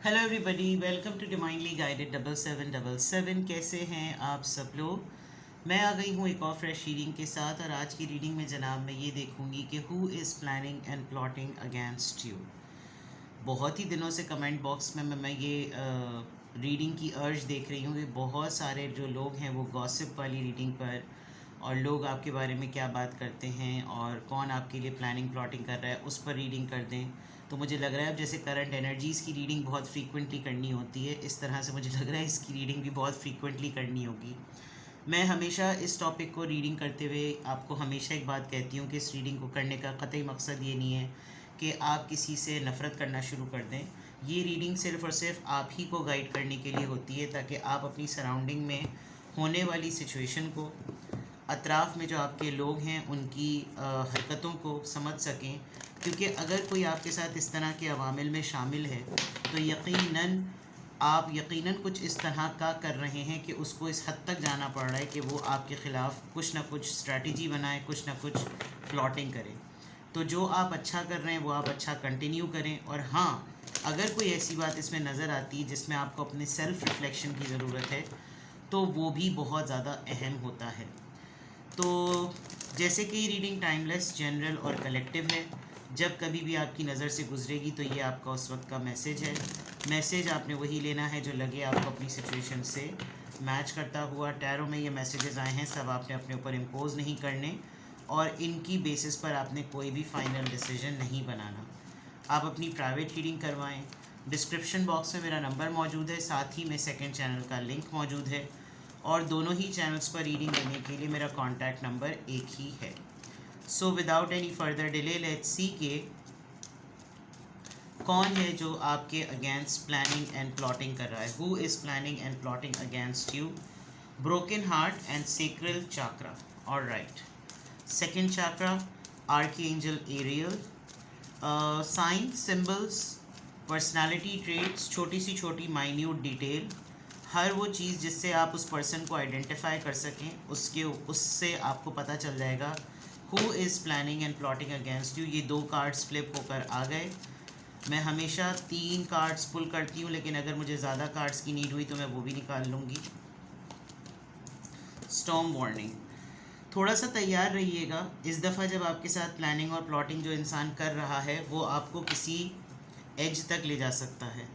Hello everybody, welcome to divinely guided 7777। कैसे हैं आप सब लोग। मैं आ गई हूँ एक और फ्रेश रीडिंग के साथ, और आज की रीडिंग में जनाब मैं ये देखूँगी कि who is planning and plotting against you. बहुत ही दिनों से कमेंट बॉक्स में मैं ये रीडिंग की अर्ज देख रही हूँ कि बहुत सारे जो लोग हैं वो गॉसिप वाली रीडिंग पर, और लोग आपके बारे में क्या बात करते हैं और कौन आपके लिए प्लानिंग प्लॉटिंग कर रहा है उस पर रीडिंग कर दें। तो मुझे लग रहा है अब जैसे करंट एनर्जीज़ की रीडिंग बहुत फ्रीक्वेंटली करनी होती है, इस तरह से मुझे लग रहा है इसकी रीडिंग भी बहुत फ्रीक्वेंटली करनी होगी। मैं हमेशा इस टॉपिक को रीडिंग करते हुए आपको हमेशा एक बात कहती हूँ कि इस रीडिंग को करने का कतई मकसद ये नहीं है कि आप किसी से नफ़रत करना शुरू कर दें। ये रीडिंग सिर्फ़ और सिर्फ आप ही को गाइड करने के लिए होती है, ताकि आप अपनी सराउंडिंग में होने वाली सिचुएशन को, अतराफ़ में जो आपके लोग हैं उनकी हरकतों को समझ सकें। क्योंकि अगर कोई आपके साथ इस तरह के अवामिल में शामिल है तो यकीनन कुछ इस तरह का कर रहे हैं कि उसको इस हद तक जाना पड़ रहा है कि वो आपके ख़िलाफ़ कुछ ना कुछ स्ट्रैटेजी बनाए, कुछ ना कुछ प्लॉटिंग करें। तो जो आप अच्छा कर रहे हैं वो आप अच्छा कंटिन्यू करें। और हाँ, अगर कोई ऐसी बात इसमें नज़र आती है जिसमें आपको अपने सेल्फ़ रिफ़्लेक्शन की ज़रूरत है, तो वो भी बहुत ज़्यादा अहम होता है। तो जैसे कि ये रीडिंग टाइमलेस, जनरल और कलेक्टिव है। जब कभी भी आपकी नज़र से गुजरेगी तो ये आपका उस वक्त का मैसेज है। मैसेज आपने वही लेना है जो लगे आपको अपनी सिचुएशन से मैच करता हुआ। टैरो में ये मैसेजेस आए हैं, सब आपने अपने ऊपर इम्पोज नहीं करने, और इनकी बेसिस पर आपने कोई भी फाइनल डिसीजन नहीं बनाना। आप अपनी प्राइवेट रीडिंग करवाएं। डिस्क्रिप्शन बॉक्स में मेरा नंबर मौजूद है, साथ ही में सेकंड चैनल का लिंक मौजूद है, और दोनों ही चैनल्स पर रीडिंग लेने के लिए मेरा कॉन्टैक्ट नंबर एक ही है। So without any further delay, let's see के कौन है जो आपके अगेंस्ट प्लानिंग एंड प्लॉटिंग कर रहा है। Who is planning and plotting against you. Broken heart and sacral chakra. Alright, second chakra, archangel Ariel. Sign, symbols, personality traits, छोटी सी छोटी माइन्यूट डिटेल, हर वो चीज़ जिससे आप उस पर्सन को आइडेंटिफाई कर सकें, उससे आपको पता चल जाएगा who is planning and plotting against you. ये दो कार्ड्स फ्लिप होकर आ गए। मैं हमेशा 3 कार्ड्स पुल करती हूँ, लेकिन अगर मुझे ज़्यादा कार्ड्स की नीड हुई तो मैं वो भी निकाल लूँगी। स्टॉर्म वार्निंग, थोड़ा सा तैयार रहिएगा। इस दफ़ा जब आपके साथ प्लानिंग और प्लॉटिंग जो इंसान कर रहा है वो आपको किसी एज तक ले जा सकता है,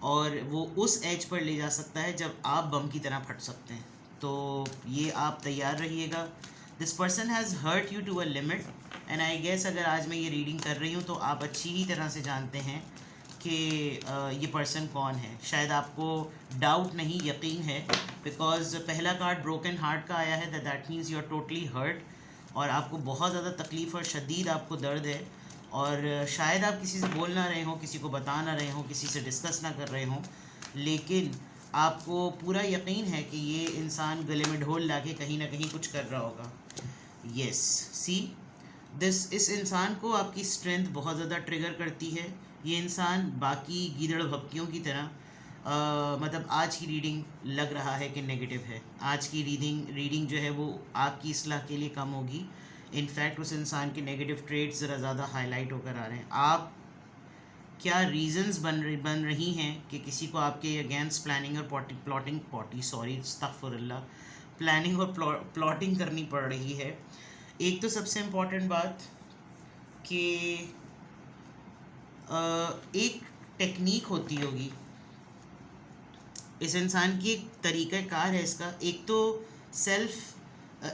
और वो उस एज पर ले जा सकता है जब आप बम की तरह फट सकते हैं। तो ये आप तैयार रहिएगा। This person has hurt you to a limit, and I guess अगर आज मैं ये रीडिंग कर रही हूँ तो आप अच्छी ही तरह से जानते हैं कि ये पर्सन कौन है। शायद आपको डाउट नहीं, यकीन है, बिकॉज पहला कार्ड ब्रोकन हार्ट का आया है। That means you are totally hurt, और आपको बहुत ज़्यादा तकलीफ़ और शदीद आपको दर्द है, और शायद आप किसी से बोल ना रहे हों, किसी को बता ना रहे हों, किसी से डिस्कस ना कर रहे हों, लेकिन आपको पूरा यकीन है कि ये इंसान गले में ढोल ला के कहीं ना कहीं कुछ कर रहा होगा। यस, सी इस इंसान को आपकी स्ट्रेंथ बहुत ज़्यादा ट्रिगर करती है। ये इंसान बाकी गीदड़ भपकियों की तरह मतलब आज की रीडिंग लग रहा है कि नेगेटिव है। आज की रीडिंग जो है वो आपकी इस्लाह के लिए कम होगी। इनफैक्ट उस इंसान के नेगेटिव ट्रेड्स ज़रा ज़्यादा हाईलाइट होकर आ रहे हैं। आप क्या रीजंस बन रही हैं कि किसी को आपके अगेंस्ट प्लानिंग और प्लानिंग और प्लॉटिंग करनी पड़ रही है। एक तो सबसे इम्पॉर्टेंट बात कि एक टेक्निक होती होगी, इस इंसान की एक तरीक़ाकार है इसका। एक तो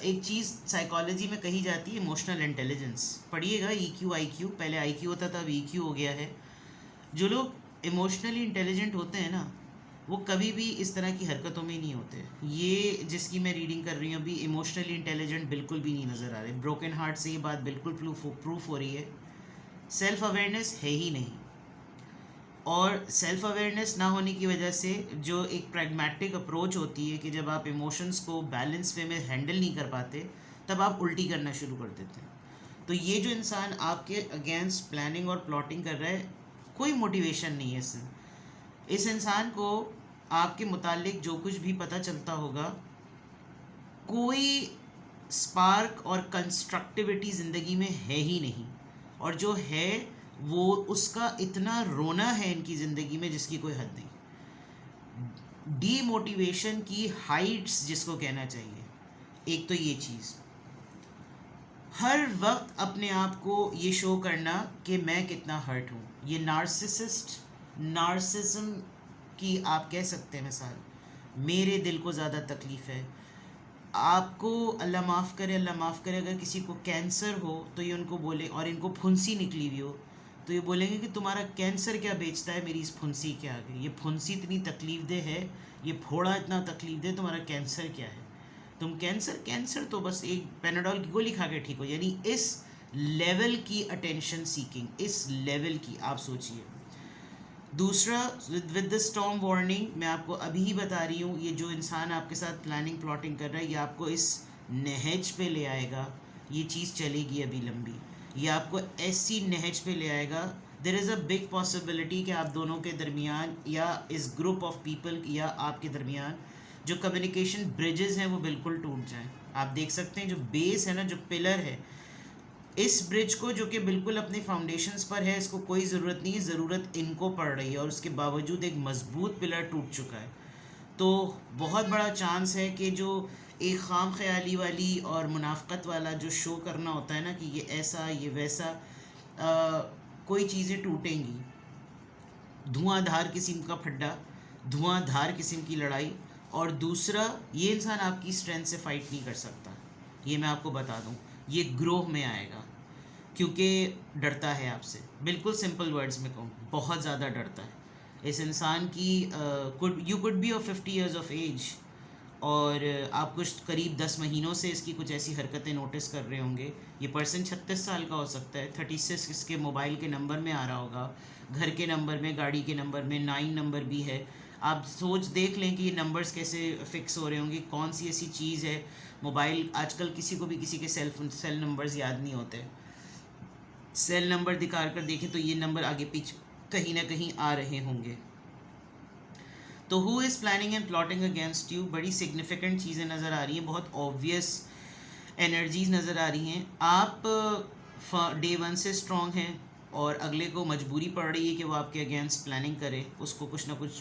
एक चीज़ साइकोलॉजी में कही जाती है इमोशनल इंटेलिजेंस। पढ़िएगा, EQ IQ, पहले IQ होता था, अब EQ हो गया है। जो लोग इमोशनली इंटेलिजेंट होते हैं ना, वो कभी भी इस तरह की हरकतों में नहीं होते। ये जिसकी मैं रीडिंग कर रही हूँ अभी, इमोशनली इंटेलिजेंट बिल्कुल भी नहीं नज़र आ रहे। ब्रोकन हार्ट से ये बात बिल्कुल प्रूफ हो रही है। सेल्फ़ अवेयरनेस है ही नहीं, और सेल्फ़ अवेयरनेस ना होने की वजह से जो एक प्रैग्मेटिक अप्रोच होती है कि जब आप इमोशंस को बैलेंस वे में हैंडल नहीं कर पाते, तब आप उल्टी करना शुरू कर देते हैं। तो ये जो इंसान आपके अगेंस्ट प्लानिंग और प्लॉटिंग कर रहा है, कोई मोटिवेशन नहीं है इस इंसान को। आपके मुतालिक जो कुछ भी पता चलता होगा, कोई स्पार्क और कंस्ट्रक्टिविटी ज़िंदगी में है ही नहीं, और जो है वो उसका इतना रोना है इनकी ज़िंदगी में जिसकी कोई हद नहीं। डीमोटिवेशन की हाइट्स जिसको कहना चाहिए, एक तो ये चीज़, हर वक्त अपने आप को ये शो करना कि मैं कितना हर्ट हूँ, ये नार्सिज्म की आप कह सकते हैं मिसाल। मेरे दिल को ज़्यादा तकलीफ़ है, आपको अल्लाह माफ़ करे, अल्लाह माफ़ करे, अगर किसी को कैंसर हो तो ये उनको बोले, और इनको फुंसी निकली हुई हो तो ये बोलेंगे कि तुम्हारा कैंसर क्या बेचता है मेरी इस फुंसी के आगे, ये फुंसी इतनी तकलीफ़देह है, ये फोड़ा इतना तकलीफ़देह, तुम्हारा कैंसर क्या है, तुम कैंसर तो बस एक पैनाडोल की गोली खा के ठीक हो। यानी इस लेवल की अटेंशन सीकिंग, इस लेवल की आप सोचिए। दूसरा, विद द स्टॉर्म वार्निंग, मैं आपको अभी ही बता रही हूँ, ये जो इंसान आपके साथ प्लानिंग प्लॉटिंग कर रहा है, ये आपको इस नहज पे ले आएगा, ये चीज़ चलेगी अभी लंबी, ये आपको ऐसी नहज पे ले आएगा, there is a big possibility कि आप दोनों के दरमियान या इस ग्रुप ऑफ पीपल या आपके दरमियान जो कम्युनिकेशन ब्रिजेस हैं वो बिल्कुल टूट जाएं। आप देख सकते हैं जो बेस है ना, जो पिलर है, इस ब्रिज को जो कि बिल्कुल अपने फाउंडेशंस पर है, इसको कोई ज़रूरत नहीं है, ज़रूरत इनको पड़ रही है, और उसके बावजूद एक मजबूत पिलर टूट चुका है। तो बहुत बड़ा चांस है कि जो एक खाम ख्याली वाली और मुनाफ़क़त वाला जो शो करना होता है ना कि ये ऐसा ये वैसा, कोई चीज़ें टूटेंगी। धुआंधार किस्म का फड्डा, धुआंधार किस्म की लड़ाई। और दूसरा, ये इंसान आपकी स्ट्रेंथ से फ़ाइट नहीं कर सकता, ये मैं आपको बता दूं, ये ग्रोह में आएगा क्योंकि डरता है आपसे। बिल्कुल सिंपल वर्ड्स में कहूँ, बहुत ज़्यादा डरता है। इस इंसान की you could be of 50 years of age, और आप कुछ करीब 10 महीनों से इसकी कुछ ऐसी हरकतें नोटिस कर रहे होंगे। ये पर्सन 36 साल का हो सकता है, 36 इसके मोबाइल के नंबर में आ रहा होगा, घर के नंबर में, गाड़ी के नंबर में, 9 नंबर भी है। आप देख लें कि ये नंबर्स कैसे फ़िक्स हो रहे होंगे, कौन सी ऐसी चीज़ है। मोबाइल आजकल किसी को भी किसी के सेल नंबर्स याद नहीं होते, सेल नंबर दिखा कर देखें तो ये नंबर आगे पीछे कहीं ना कहीं आ रहे होंगे। तो who is planning and plotting against you, बड़ी सिग्निफिकेंट चीज़ें नज़र आ रही हैं, बहुत ऑब्वियस एनर्जीज नज़र आ रही हैं। आप डे 1 से स्ट्रॉन्ग हैं और अगले को मजबूरी पड़ रही है कि वो आपके अगेंस्ट प्लानिंग करे, उसको कुछ ना कुछ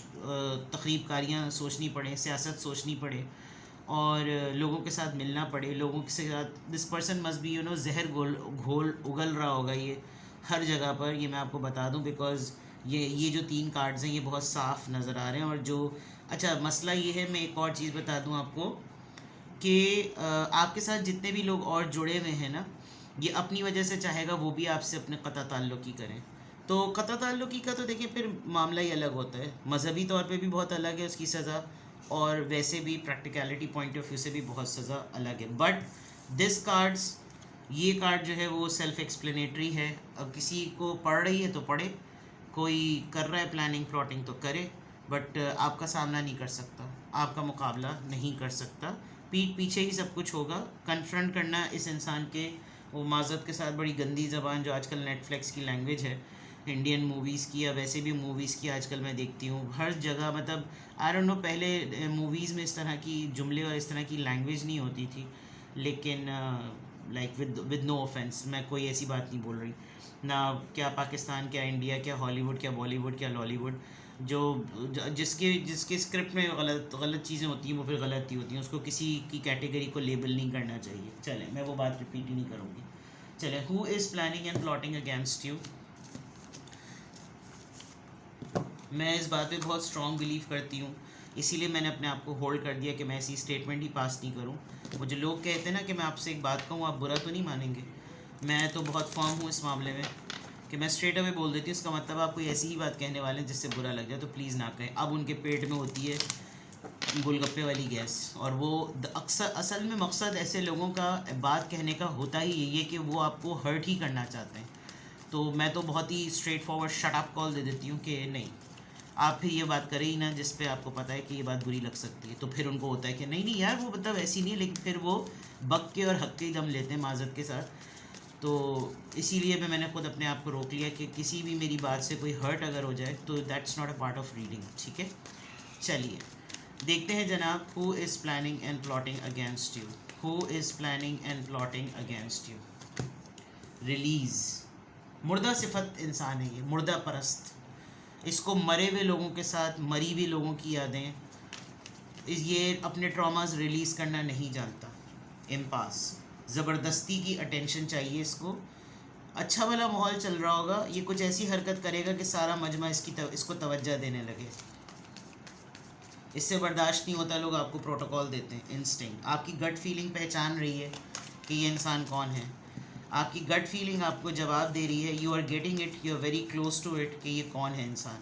तखरीबकारियाँ सोचनी पड़े, सियासत सोचनी पड़े, और लोगों के साथ मिलना पड़े, लोगों के साथ। दिस पर्सन मस्ट बी जहर घोल उगल रहा होगा ये हर जगह पर, ये मैं आपको बता दूं, बिकॉज़ ये जो 3 कार्ड्स हैं ये बहुत साफ़ नज़र आ रहे हैं। और जो अच्छा मसला ये है, मैं एक और चीज़ बता दूं आपको कि आपके साथ जितने भी लोग और जुड़े हुए हैं ना, ये अपनी वजह से चाहेगा वो भी आपसे अपने क़ता ताल्लुक़ी करें। तो क़ता ताल्लुक़ी का तो देखिए फिर मामला ही अलग होता है, मजहबी तौर पे भी बहुत अलग है उसकी सज़ा, और वैसे भी प्रैक्टिकलिटी पॉइंट ऑफ व्यू से भी बहुत सज़ा अलग है। बट दिस कार्ड्स, ये कार्ड जो है वो सेल्फ एक्सप्लेनेटरी है। अब किसी को पढ़ रही है तो पढ़े, कोई कर रहा है प्लानिंग प्लॉटिंग तो करे, बट आपका सामना नहीं कर सकता, आपका मुकाबला नहीं कर सकता, पीठ पीछे ही सब कुछ होगा। कन्फ्रंट करना इस इंसान के, वो माज़रत के साथ बड़ी गंदी ज़बान जो आजकल नेटफ्लिक्स की लैंग्वेज है, इंडियन मूवीज़ की या वैसे भी मूवीज़ की आजकल मैं देखती हूँ हर जगह, मतलब आई डोंट नो, पहले मूवीज़ में इस तरह की जुमले और इस तरह की लैंग्वेज नहीं होती थी, लेकिन लाइक विद नो ऑफेंस, मैं कोई ऐसी बात नहीं बोल रही ना, क्या पाकिस्तान, क्या इंडिया, क्या हॉलीवुड, क्या बॉलीवुड, क्या लॉलीवुड, जो जिसके स्क्रिप्ट में गलत चीज़ें होती हैं वो फिर गलत ही होती हैं, उसको किसी की कैटेगरी को लेबल नहीं करना चाहिए। चले, मैं वो बात रिपीट ही नहीं करूँगी। चले, who is planning and plotting against you. मैं इस बात पे बहुत स्ट्रॉन्ग बिलीव करती हूँ, इसीलिए मैंने अपने आप को होल्ड कर दिया कि मैं ऐसी स्टेटमेंट ही पास नहीं करूँ। मुझे लोग कहते हैं ना कि मैं आपसे एक बात कहूँ आप बुरा तो नहीं मानेंगे, मैं तो बहुत फर्म हूँ इस मामले में कि मैं स्ट्रेट अवे बोल देती हूँ। इसका मतलब आप कोई ऐसी ही बात कहने वाले हैं जिससे बुरा लग जाए तो प्लीज़ ना कहें। अब उनके पेट में होती है गोलगप्पे वाली गैस, और वो अक्सर असल में मकसद ऐसे लोगों का बात कहने का होता ही यही है कि वो आपको हर्ट ही करना चाहते हैं। तो मैं तो बहुत ही straight forward shut up call दे देती हूँ कि नहीं, आप फिर ये बात करें ही ना जिस पे आपको पता है कि ये बात बुरी लग सकती है। तो फिर उनको होता है कि नहीं यार वो मतलब ऐसी नहीं है, लेकिन फिर वो बक के और हक के दम लेते हैं माज़रत के साथ। तो इसीलिए मैंने खुद अपने आप को रोक लिया कि किसी भी मेरी बात से कोई हर्ट अगर हो जाए तो that's not a part of reading, ठीक है। चलिए देखते हैं जनाब, who is planning and plotting against you, who is planning and plotting against you. Release, मुर्दा सिफत इंसान है ये, मुर्दा परस्त। इसको मरे हुए लोगों के साथ मरी हुई लोगों की यादें, ये अपने ट्रॉमास रिलीज़ करना नहीं जानता। इम्पास, ज़बरदस्ती की अटेंशन चाहिए इसको। अच्छा वाला माहौल चल रहा होगा, ये कुछ ऐसी हरकत करेगा कि सारा मजमा इसको तवज्जो देने लगे। इससे बर्दाश्त नहीं होता, लोग आपको प्रोटोकॉल देते हैं। इंस्टिंक्ट, आपकी गट फीलिंग पहचान रही है कि ये इंसान कौन है। आपकी गट फीलिंग आपको जवाब दे रही है, you are getting it, you are very close to it, कि ये कौन है इंसान।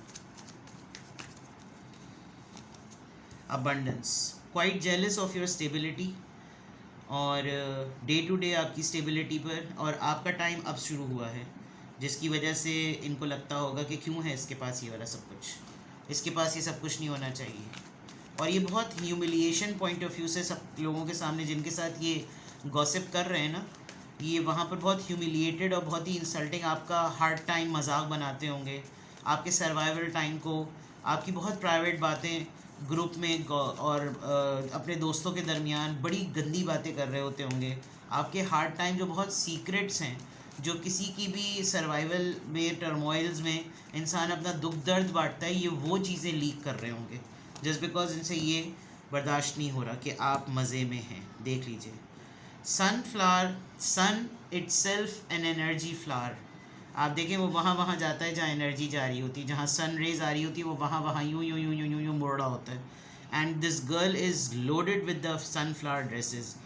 Abundance, quite jealous of your stability, और डे टू डे आपकी स्टेबिलिटी पर, और आपका टाइम अब शुरू हुआ है, जिसकी वजह से इनको लगता होगा कि क्यों है इसके पास ये वाला सब कुछ, इसके पास ये सब कुछ नहीं होना चाहिए। और ये बहुत ह्यूमिलिएशन पॉइंट ऑफ व्यू से सब लोगों के सामने जिनके साथ ये गॉसिप कर रहे हैं ना, ये वहाँ पर बहुत ह्यूमिलिएटेड और बहुत ही इंसल्टिंग आपका हार्ड टाइम मजाक बनाते होंगे, आपके सर्वाइवल टाइम को, आपकी बहुत प्राइवेट बातें ग्रुप में और अपने दोस्तों के दरमियान बड़ी गंदी बातें कर रहे होते होंगे। आपके हार्ड टाइम जो बहुत सीक्रेट्स हैं, जो किसी की भी सर्वाइवल में टर्मोइल्स में इंसान अपना दुख दर्द बांटता है, ये वो चीज़ें लीक कर रहे होंगे जस्ट बिकॉज इनसे ये बर्दाश्त नहीं हो रहा कि आप मज़े में हैं। देख लीजिए, सनफ्लावर, सन इटसेल्फ एन एनर्जी फ्लावर। आप देखें वो वहाँ जाता है जहाँ एनर्जी जा रही होती है, जहाँ सन रेज आ रही होती है, वो वहाँ यूँ यूँ यूँ यूँ यूँ यूँ मुड़ रहा होता है। And this girl is loaded with the sunflower dresses.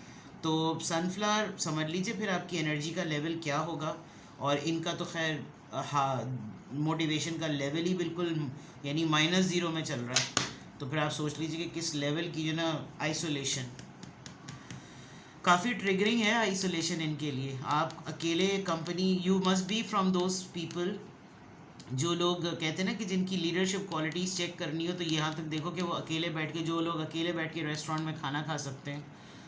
तो सनफ्लावर समझ लीजिए फिर आपकी एनर्जी का लेवल क्या होगा। और इनका तो खैर हाँ, मोटिवेशन का लेवल ही बिल्कुल यानी -0 में चल रहा है। तो फिर आप सोच लीजिए कि किस लेवल की जो ना आइसोलेशन, काफ़ी ट्रिगरिंग है आइसोलेशन इनके लिए। आप अकेले company, you must be from those people, जो लोग कहते हैं ना कि जिनकी लीडरशिप क्वालिटीज़ चेक करनी हो तो यहाँ तक देखो कि वो अकेले बैठ के, जो लोग अकेले बैठ के रेस्टोरेंट में खाना खा सकते हैं,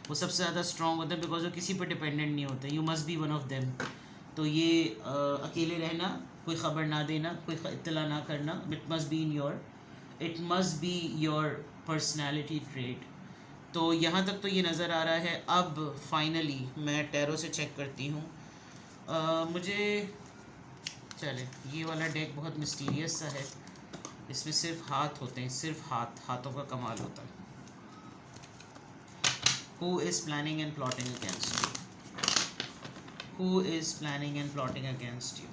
वो सबसे ज़्यादा स्ट्रॉन्ग होते हैं बिकॉज वो किसी पर डिपेंडेंट नहीं होते। You must be one of them. तो ये अकेले रहना, कोई ख़बर ना देना, कोई इत्तला ना करना, it must be your personality trait. तो यहाँ तक तो ये नज़र आ रहा है। अब फाइनली मैं टैरो से चेक करती हूँ। मुझे चले, ये वाला डेक बहुत मिस्टीरियस सा है, इसमें सिर्फ हाथ होते हैं, सिर्फ हाथों का कमाल होता है। Who is planning and plotting against you? Who is planning and plotting against you?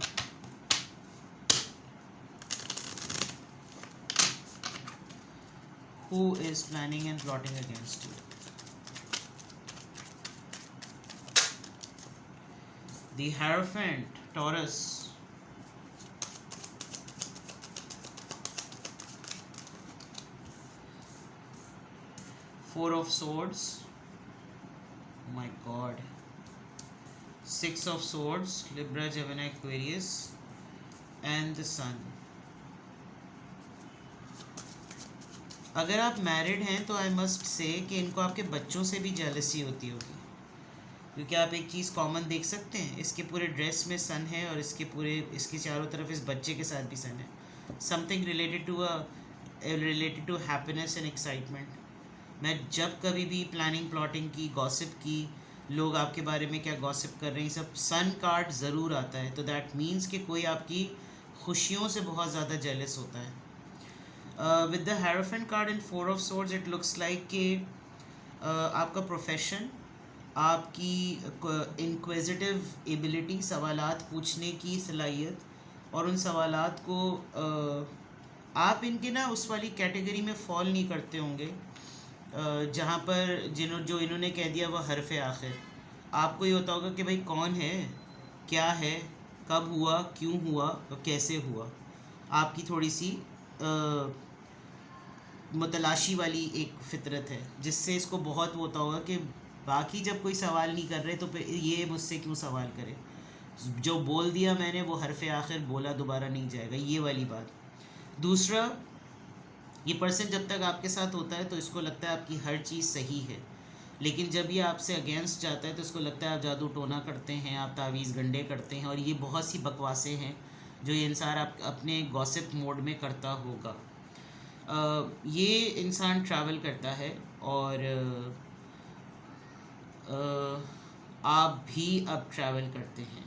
Who is planning and plotting against you? The Hierophant, Taurus. Four of Swords. My God. Six of Swords, Libra, Gemini, Aquarius, and the Sun. अगर आप married हैं तो I must say कि इनको आपके बच्चों से भी जेलसी होती होगी, क्योंकि आप एक चीज़ कॉमन देख सकते हैं, इसके पूरे ड्रेस में सन है और इसके चारों तरफ इस बच्चे के साथ भी सन है। Something related to happiness and excitement. मैं जब कभी भी प्लानिंग प्लॉटिंग की, गॉसिप की, लोग आपके बारे में क्या गॉसिप कर रहे हैं, सब सन कार्ड ज़रूर आता है। तो दैट मीन्स कि कोई आपकी खुशियों से बहुत ज़्यादा जेलस होता है। With the hierophant card and 4 of swords, it looks like कि आपका प्रोफेशन, आपकी इंक्विजिटिव एबिलिटी, सवालात पूछने की सलाहियत, और उन सवालात को आप इनके ना उस वाली कैटेगरी में फॉल नहीं करते होंगे जहाँ पर जो इन्होंने कह दिया वह हरफ आखिर। आपको ये होता होगा कि भाई कौन है, क्या है, कब हुआ, क्यों हुआ और कैसे हुआ। आपकी थोड़ी सी मतलाशी वाली एक फितरत है, जिससे इसको बहुत होता होगा कि बाकी जब कोई सवाल नहीं कर रहे तो फिर ये मुझसे क्यों सवाल करे, जो बोल दिया मैंने वो हरफ आखिर बोला दोबारा नहीं जाएगा, ये वाली बात। दूसरा, ये पर्सन जब तक आपके साथ होता है तो इसको लगता है आपकी हर चीज़ सही है, लेकिन जब ये आपसे अगेंस्ट जाता है तो इसको लगता है आप जादू टोना करते हैं, आप तावीज़ गंडे करते हैं, और ये बहुत सी बकवासें हैं जो ये इंसान आप अपने गॉसिप मोड में करता होगा। ये इंसान ट्रैवल करता है और आप भी अब ट्रैवल करते हैं।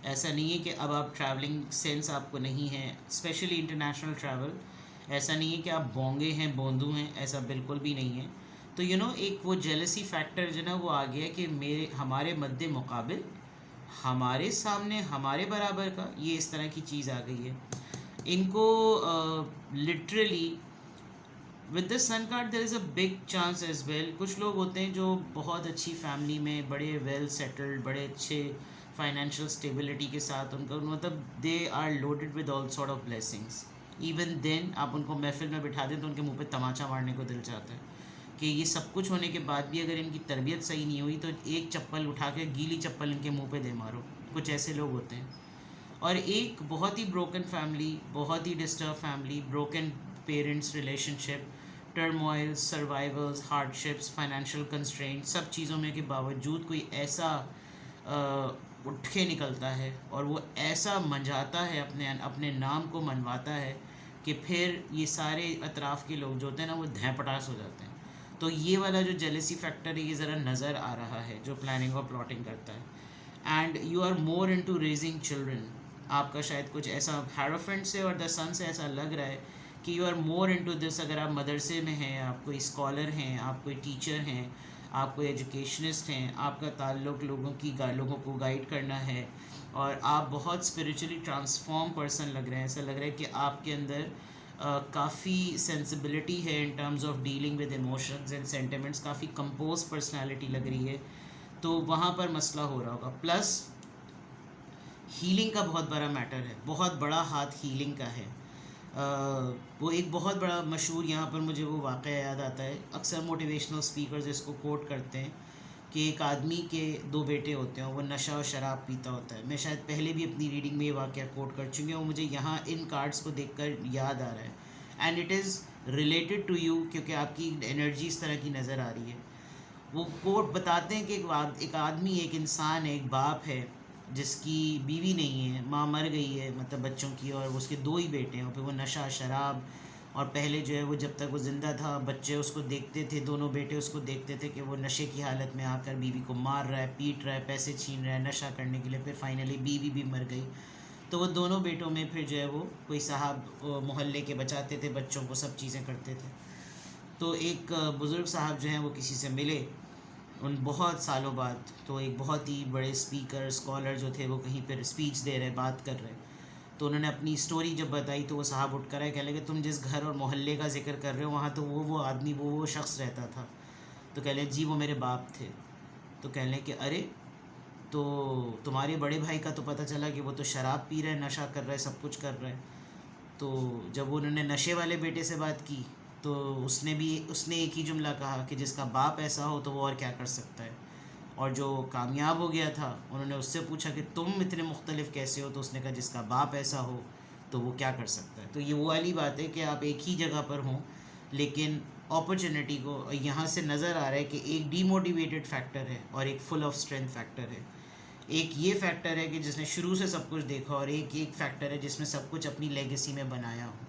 ऐसा नहीं है कि अब आप ट्रैवलिंग सेंस आपको नहीं है, स्पेशली इंटरनेशनल ट्रैवल। ऐसा नहीं है कि आप बोंगे हैं, बोंदू हैं, ऐसा बिल्कुल भी नहीं है। तो एक वो जेलसी फैक्टर जो ना वो आ गया कि मेरे हमारे मद्दे मुकाबिल, हमारे सामने हमारे बराबर का, ये इस तरह की चीज़ आ गई है इनको। Literally with the sun card there is a big chance as well. कुछ लोग होते हैं जो बहुत अच्छी फैमिली में, बड़े वेल सेटल्ड, बड़े अच्छे फाइनेंशियल स्टेबिलिटी के साथ, उनका मतलब they are loaded with all sort of blessings. Even then आप उनको महफिल में बिठा दें तो उनके मुंह पे तमाचा मारने को दिल चाहता है कि ये सब कुछ होने के बाद भी अगर इनकी तरबियत सही नहीं हुई तो एक चप्पल उठा के गीली चप्पल इनके मुंह पे दे मारो। कुछ ऐसे लोग होते हैं। और एक बहुत ही ब्रोकन फैमिली, बहुत ही disturb family, broken parents relationship, turmoil, survivals, hardships, financial constraint, सब चीज़ों में के बावजूद कोई ऐसा उठ के निकलता है और वो ऐसा मंजाता है, अपने अपने नाम को मनवाता है कि फिर ये सारे अतराफ़ के लोग जो होते हैं ना वो धैं पटास हो जाते हैं। तो ये वाला जो जेलसी फैक्टर है ये ज़रा नज़र आ रहा है जो प्लानिंग और प्लॉटिंग करता है। And you are more into raising children. आपका शायद कुछ ऐसा हैरोफेंट से और द सन से ऐसा लग रहा है कि you are more into this. अगर आप मदरसे में हैं, आप कोई स्कॉलर हैं, आप कोई टीचर हैं, आप कोई एजुकेशनिस्ट हैं, आपका ताल्लुक़ लोगों को गाइड करना है और आप बहुत स्पिरिचुअली ट्रांसफॉर्म पर्सन लग रहे हैं। ऐसा लग रहा है कि आपके अंदर काफ़ी सेंसिबिलिटी है in terms of dealing with emotions and sentiments, काफ़ी कंपोज पर्सनालिटी लग रही है। तो वहाँ पर मसला हो रहा होगा। प्लस हीलिंग का बहुत बड़ा मैटर है, बहुत बड़ा हाथ हीलिंग का है। वो एक बहुत बड़ा मशहूर, यहाँ पर मुझे वो वाक़या याद आता है, अक्सर मोटिवेशनल स्पीकर्स इसको कोट करते हैं कि एक आदमी के 2 बेटे होते हैं, वो नशा और शराब पीता होता है। मैं शायद पहले भी अपनी रीडिंग में ये वाक़या कोट कर चुकी हूँ, मुझे यहाँ इन कार्ड्स को देखकर याद आ रहा है and it is related to you क्योंकि आपकी एनर्जी इस तरह की नज़र आ रही है। वो कोट बताते हैं कि एक आदमी, एक इंसान है, एक बाप है जिसकी बीवी नहीं है, माँ मर गई है मतलब बच्चों की, और उसके 2 ही बेटे हैं। और फिर वो नशा शराब, और पहले जो है वो जब तक वो ज़िंदा था बच्चे उसको देखते थे, दोनों बेटे उसको देखते थे कि वो नशे की हालत में आकर बीवी को मार रहा है, पीट रहा है, पैसे छीन रहा है नशा करने के लिए। फिर फाइनली बीवी भी मर गई। तो वो दोनों बेटों में फिर जो है वो कोई साहब मोहल्ले के बचाते थे बच्चों को, सब चीज़ें करते थे। तो एक बुज़ुर्ग साहब जो हैं वो किसी से मिले उन बहुत सालों बाद। तो एक बहुत ही बड़े स्पीकर स्कॉलर जो थे वो कहीं पर स्पीच दे रहे, बात कर रहे। तो उन्होंने अपनी स्टोरी जब बताई तो वो साहब उठ कर आए, कह लगे तुम जिस घर और मोहल्ले का जिक्र कर रहे हो वहाँ तो वो आदमी वो शख्स रहता था। तो कह लें जी वो मेरे बाप थे। तो कह लें कि अरे तो तुम्हारे बड़े भाई का तो पता चला कि वो तो शराब पी रहा है, नशा कर रहा है, सब कुछ कर रहा है। तो जब उन्होंने नशे वाले बेटे से बात की तो उसने एक ही जुमला कहा कि जिसका बाप ऐसा हो तो वो और क्या कर सकता है। और जो कामयाब हो गया था उन्होंने उससे पूछा कि तुम इतने मुख्तलिफ कैसे हो, तो उसने कहा जिसका बाप ऐसा हो तो वो क्या कर सकता है। तो ये वो वाली बात है कि आप एक ही जगह पर हों लेकिन अपॉर्चुनिटी को यहाँ से नज़र आ रहा है कि एक डीमोटिवेटेड फैक्टर है और एक फुल ऑफ स्ट्रेंथ फैक्टर है। एक ये फैक्टर है कि जिसने शुरू से सब कुछ देखा, और एक फैक्टर है जिसमें सब कुछ अपनी लेगेसी में बनाया हो।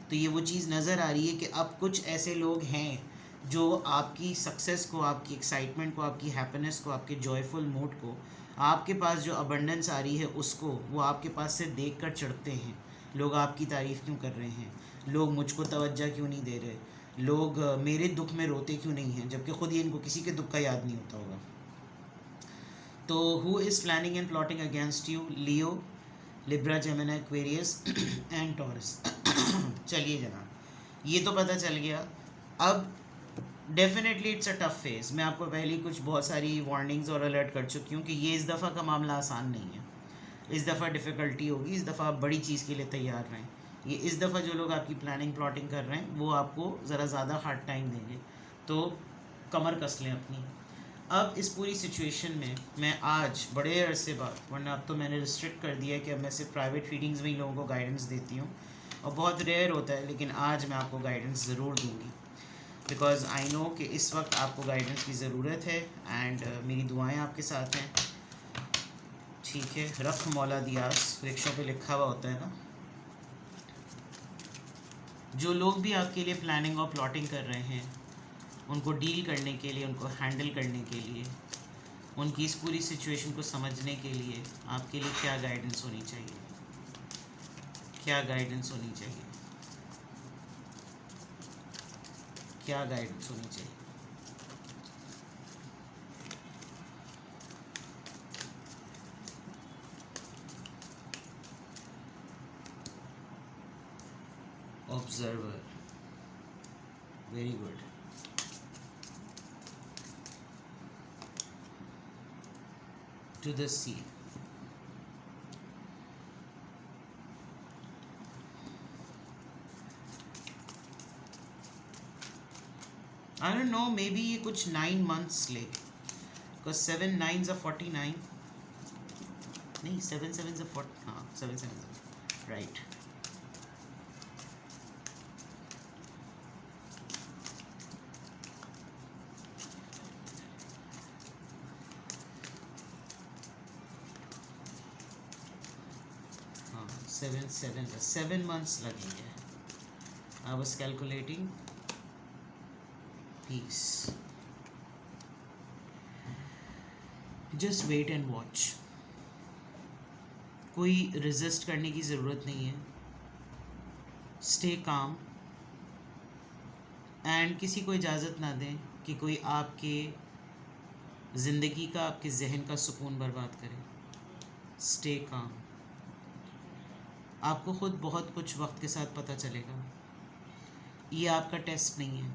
तो ये वो चीज़ नज़र आ रही है कि अब कुछ ऐसे लोग हैं जो आपकी सक्सेस को, आपकी एक्साइटमेंट को, आपकी हैप्पीनेस को, आपके जॉयफुल मूड को, आपके पास जो अबंडेंस आ रही है उसको वो आपके पास से देख कर चढ़ते हैं। लोग आपकी तारीफ़ क्यों कर रहे हैं, लोग मुझको तवज्जो क्यों नहीं दे रहे, लोग मेरे दुख में रोते क्यों नहीं हैं, जबकि ख़ुद ये इनको किसी के दुख का याद नहीं होता होगा। तो who is planning and plotting against you? Leo, Libra, Gemini, Aquarius and taurus. चलिए जनाब, ये तो पता चल गया। अब definitely it's a tough phase. मैं आपको पहले ही कुछ बहुत सारी वार्निंग्स और अलर्ट कर चुकी हूँ कि ये इस दफ़ा का मामला आसान नहीं है। इस दफ़ा डिफ़िकल्टी होगी, इस दफ़ा आप बड़ी चीज़ के लिए तैयार रहें। ये इस दफ़ा जो लोग आपकी प्लानिंग प्लॉटिंग कर रहे हैं वो आपको ज़रा ज़्यादा हार्ड टाइम देंगे, तो कमर कस लें अपनी। अब इस पूरी सिचुएशन में मैं आज बड़े अरसे बाद, वरना अब तो मैंने रिस्ट्रिक्ट कर दिया है कि अब मैं सिर्फ प्राइवेट रीडिंग्स में ही लोगों को गाइडेंस देती हूँ, और बहुत रेयर होता है, लेकिन आज मैं आपको गाइडेंस ज़रूर दूँगी बिकॉज़ आई नो कि इस वक्त आपको गाइडेंस की ज़रूरत है। एंड मेरी दुआएं आपके साथ हैं, ठीक है। रख मौला दियास रिक्शों पे लिखा हुआ होता है ना। जो लोग भी आपके लिए प्लानिंग और प्लॉटिंग कर रहे हैं, उनको डील करने के लिए, उनको हैंडल करने के लिए उनकी इस पूरी सिचुएशन को समझने के लिए आपके लिए क्या गाइडेंस होनी चाहिए, क्या गाइडेंस होनी चाहिए, क्या गाइडेंस होनी चाहिए। Observer, very good. To the sea, I don't know, maybe ये कुछ 9 months ले, बिकॉज 7 9s are 49, नहीं 7 7s are 40, हाँ 7 7s राइट। हाँ 7 months लगेंगे। I was calculating peace. Just wait and watch. कोई resist करने की ज़रूरत नहीं है। Stay calm and किसी को इजाज़त ना दें कि कोई आपके ज़िंदगी का, आपके जहन का सुकून बर्बाद करे। Stay calm. आपको ख़ुद बहुत कुछ वक्त के साथ पता चलेगा। ये आपका टेस्ट नहीं है,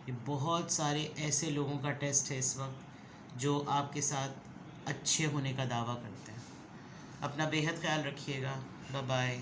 ये बहुत सारे ऐसे लोगों का टेस्ट है इस वक्त जो आपके साथ अच्छे होने का दावा करते हैं। अपना बेहद ख्याल रखिएगा। Bye bye.